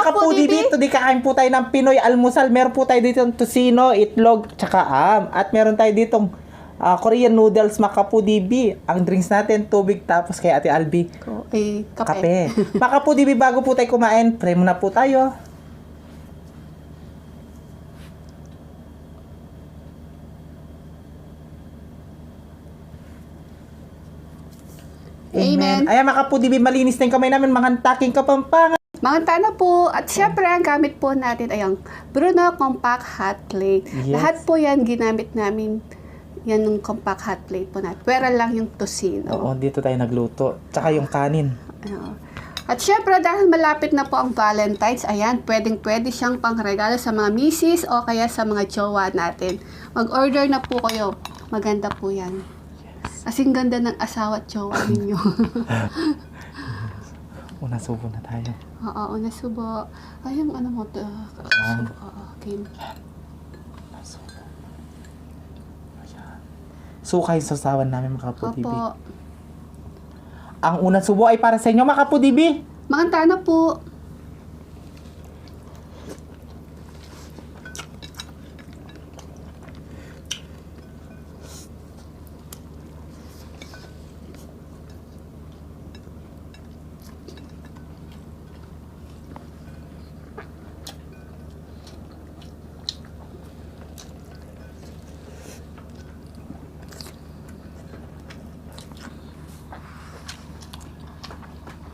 Mga Kapudibi, today kakain po tayo ng Pinoy almusal. Meron po tayo dito ng tosino, itlog, tsaka At meron tayo ditong Korean noodles, mga Kapudibi. Ang drinks natin, tubig, tapos kay Ate Albi, kape. Mga Kapudibi, bago po tayo kumain, pray muna po tayo. Amen. Ayan, mga Kapudibi, malinis na yung kamay namin, mga taking Kapampangan. Mga tana po, at syempre ang gamit po natin ay ang Bruno Compact Hot Plate. Yes. Lahat po yan ginamit namin, yan yung compact hot plate po natin. Pwera lang yung tosino. Oo, dito tayo nagluto. Tsaka yung kanin. At syempre dahil malapit na po ang Valentine's, ayan, pwedeng-pwede siyang pangregalo sa mga misis o kaya sa mga jowa natin. Mag-order na po kayo. Maganda po yan. Kasing ganda ng asawa at jowa ninyo. Una subo na tayo. Oo, nasubo. Ay, yung ano mo to. Subo. Okay. Suka yung sasawan namin, mga Kapudibi. Opo. Ang unang subo ay para sa inyo, mga Kapudibi. Maganda na po.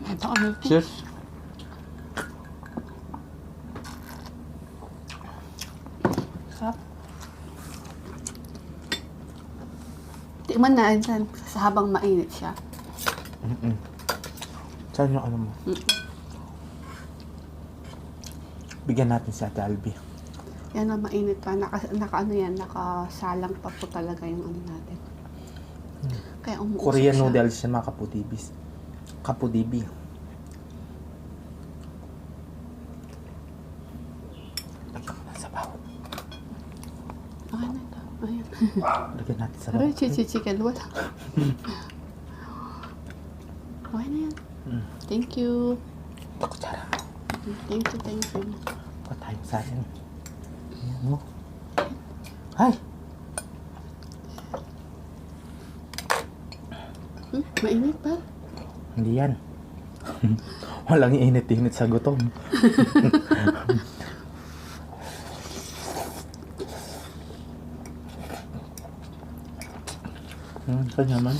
Ito ano po? Cheers. Sarap. Tikman na dyan sa habang mainit siya. Saan yung ano mo? Bigyan natin si Ate Albi. Yan na mainit pa. Naka ano yan, nakasalang pa po talaga yung ano natin. Kaya umuusok Korean siya. noodles siya, mga Kapudibis. Kapudibi. Lagyan mo na sa bawat. Okay na ito. Ayan. Lagyan natin sa Pero bawat. chichichicken, wala. Okay na yan. Thank you. Ito, kutsara. Thank you, thank you. Huwag tayo sa akin. Ayan mo. Ay! Mainit pa. Hindi yan. Walang init-init sa gutom. Kanyaman.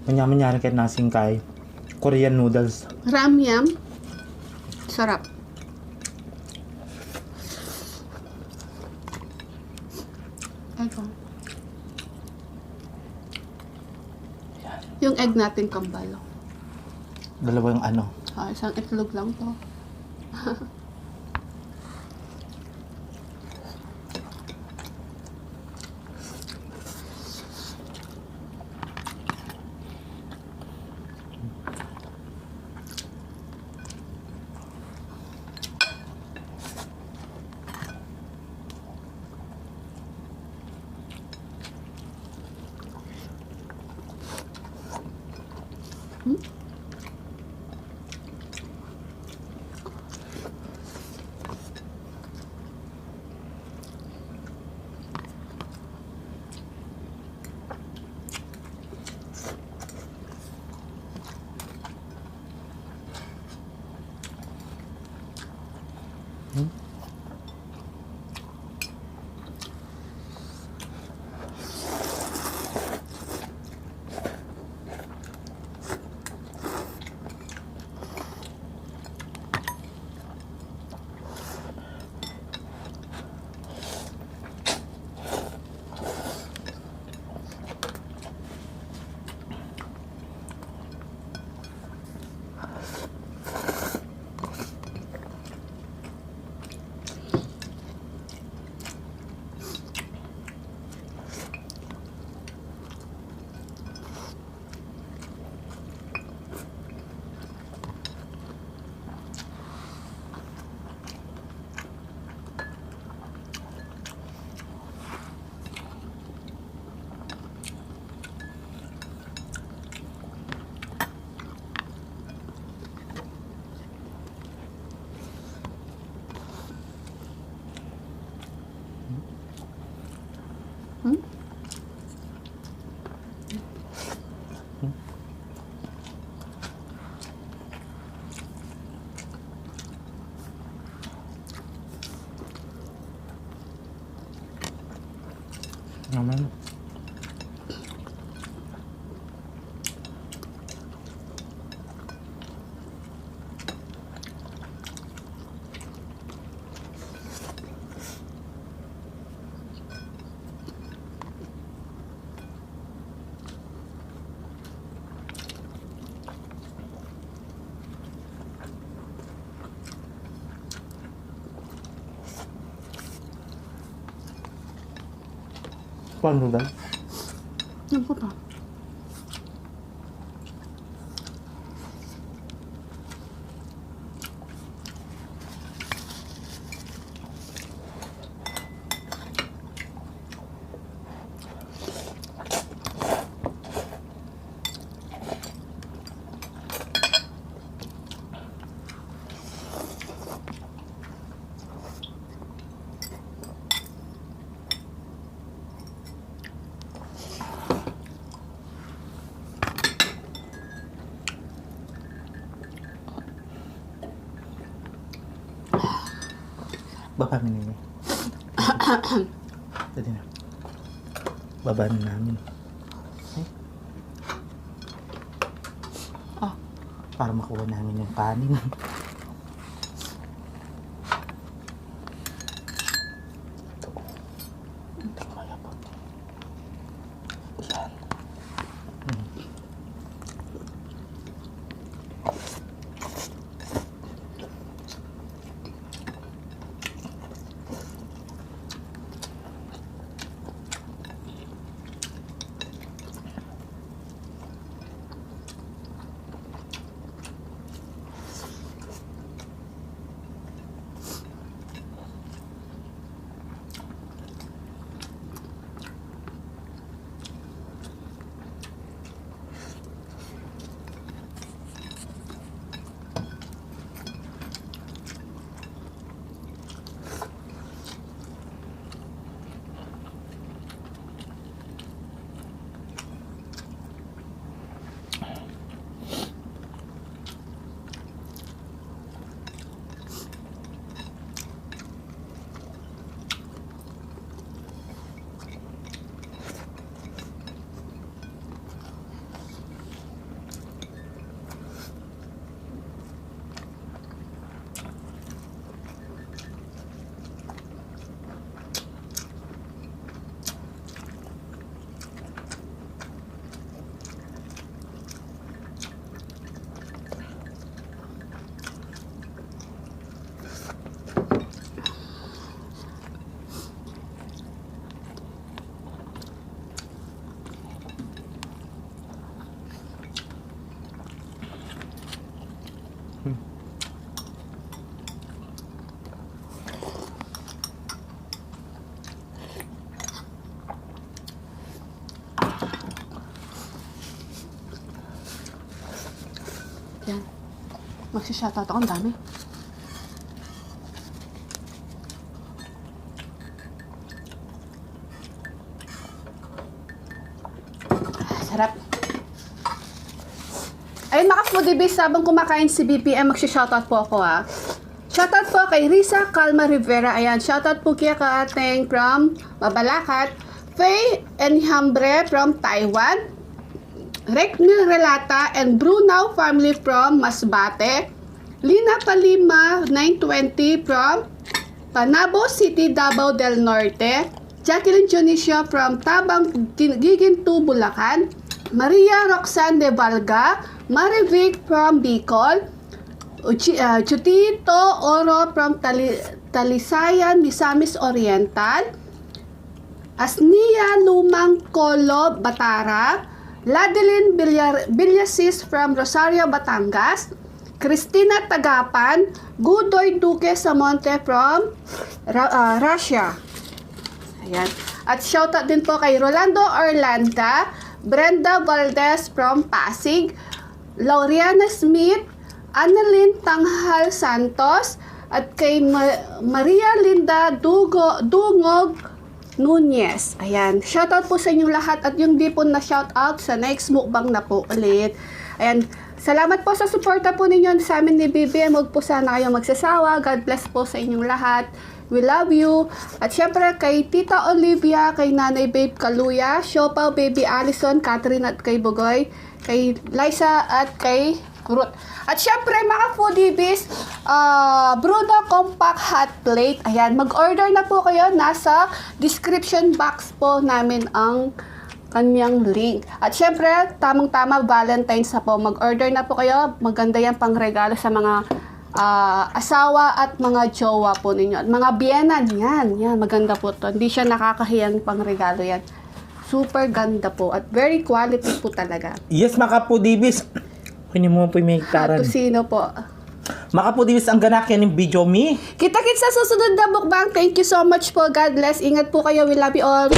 Kanyaman nyari kahit nasingkay. Korean noodles. Ramyam. Sarap. Ito. Yung egg natin kambalo. Dalawa yung ano. Isang itlog lang to. Hmm? Naman. Paano ba? Yan po ba? Baka kami nila. Tadi na. Baba na namin. Oh. Para makuha namin yung kanin. Ito kaya po. Yan. Yan. Magsishoutout ako, ang dami. Sarap. Ayun mga foodie habang kumakain si BPM, magsishoutout po ako ha. Shoutout po kay Risa Calma Rivera. Ayan, shoutout po kaya ka ating from Mabalacat. Faye Enhambre from Taiwan. Rekmil Relata and Brunau family from Masbate. Lina Palima 920 from Panabo City, Davao del Norte. Jacqueline Junicio from Tabang Giginto, Bulacan. Maria Roxanne de Valga, Marivic from Bicol. Chutito Oro from Talisayan, Misamis Oriental. Asnia Lumang Colo, Batara. Ladeline Villasis from Rosario, Batangas. Cristina Tagapan, Gudoy Duque Samonte from Russia. Ayan. At shoutout din po kay Rolando Orlanda, Brenda Valdez from Pasig, Lauriana Smith, Annalyn Tanghal Santos, at kay Maria Linda Dungog Nunez. Ayan. Shoutout po sa inyong lahat at yung di po na shoutout sa next mukbang na po ulit. Ayan. Salamat po sa suporta po ninyo sa amin ni BBM. Huwag po sana kayong magsasawa. God bless po sa inyong lahat. We love you. At syempre kay Tita Olivia, kay Nanay Babe Kaluya, Siopaw, Baby Allison, Catherine at kay Bugoy, kay Liza at kay Ruth. At syempre mga foodies, Bruno Compact Hot Plate. Ayan, mag-order na po kayo. Nasa description box po namin ang kanyang link. At syempre, tamang-tama Valentine's na po. Mag-order na po kayo. Maganda yan pang regalo sa mga asawa at mga jowa po ninyo. At mga biyenan, yan, maganda po to. Hindi siya nakakahiyang pang regalo yan. Super ganda po at very quality po talaga. Yes, mga kapudibis. Kunin mo po yung may hektaran. Tusino po. Mga kapudibis, ang ganak yan yung video me. Kita-kits sa susunod na mukbang. Thank you so much po. God bless. Ingat po kayo. We love you all.